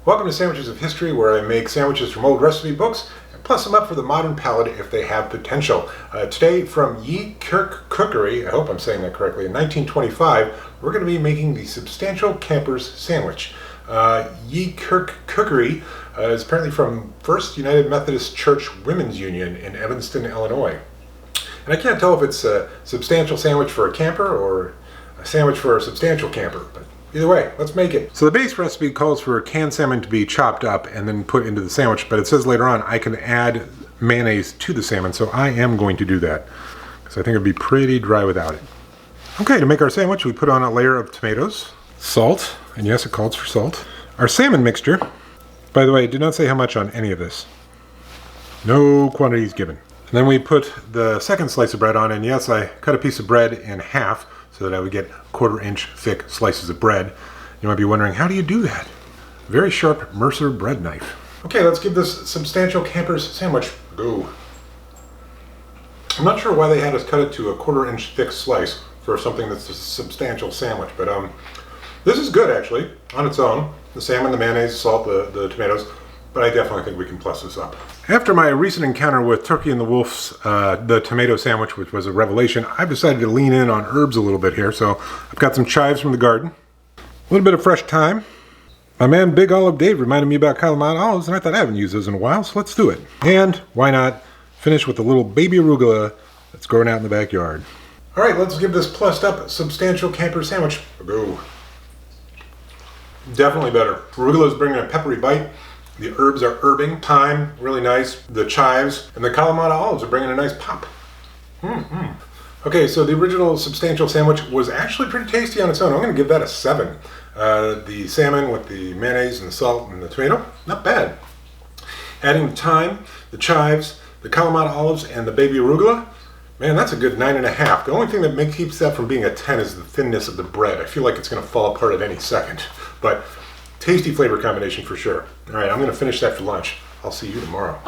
Welcome to Sandwiches of History, where I make sandwiches from old recipe books and plus them up for the modern palate if they have potential. Today from Kirke Cookerie, I hope I'm saying that correctly, in 1925, we're going to be making the Substantial Camper's Sandwich. Kirke Cookerie is apparently from First United Methodist Church Women's Union in Evanston, Illinois. And I can't tell if it's a substantial sandwich for a camper or a sandwich for a substantial camper, but either way, let's make it. So the base recipe calls for canned salmon to be chopped up and then put into the sandwich, but it says later on I can add mayonnaise to the salmon, so I am going to do that because I think it'd be pretty dry without it. Okay, to make our sandwich, we put on a layer of tomatoes, salt, and yes, it calls for salt. Our salmon mixture. By the way, it did not say how much on any of this. No quantities given. And then we put the second slice of bread on, and yes, I cut a piece of bread in half so that I would get 1/4-inch thick slices of bread. You might be wondering, how do you do that? Very sharp Mercer bread knife. Okay, let's give this Substantial Camper's Sandwich a go. I'm not sure why they had us cut it to a 1/4-inch thick slice for something that's a substantial sandwich, but this is good actually, on its own. The salmon, the mayonnaise, salt, the tomatoes, but I definitely think we can plus this up. After my recent encounter with Turkey and the Wolf's the tomato sandwich, which was a revelation, I've decided to lean in on herbs a little bit here. So I've got some chives from the garden, a little bit of fresh thyme. My man Big Olive Dave reminded me about Kalamata olives, and I thought I haven't used those in a while, so let's do it. And why not finish with a little baby arugula that's growing out in the backyard. All right, let's give this plussed up Substantial Camper Sandwich a go. Definitely better. Arugula is bringing a peppery bite. The herbs are herbing. Thyme, really nice. The chives and the Kalamata olives are bringing a nice pop. Okay, so the original Substantial Sandwich was actually pretty tasty on its own. I'm going to give that a 7. The salmon with the mayonnaise and the salt and the tomato, not bad. Adding the thyme, the chives, the Kalamata olives, and the baby arugula, man, that's a good 9.5. The only thing that keeps that from being a 10 is the thinness of the bread. I feel like it's going to fall apart at any second. But tasty flavor combination for sure. All right, I'm going to finish that for lunch. I'll see you tomorrow.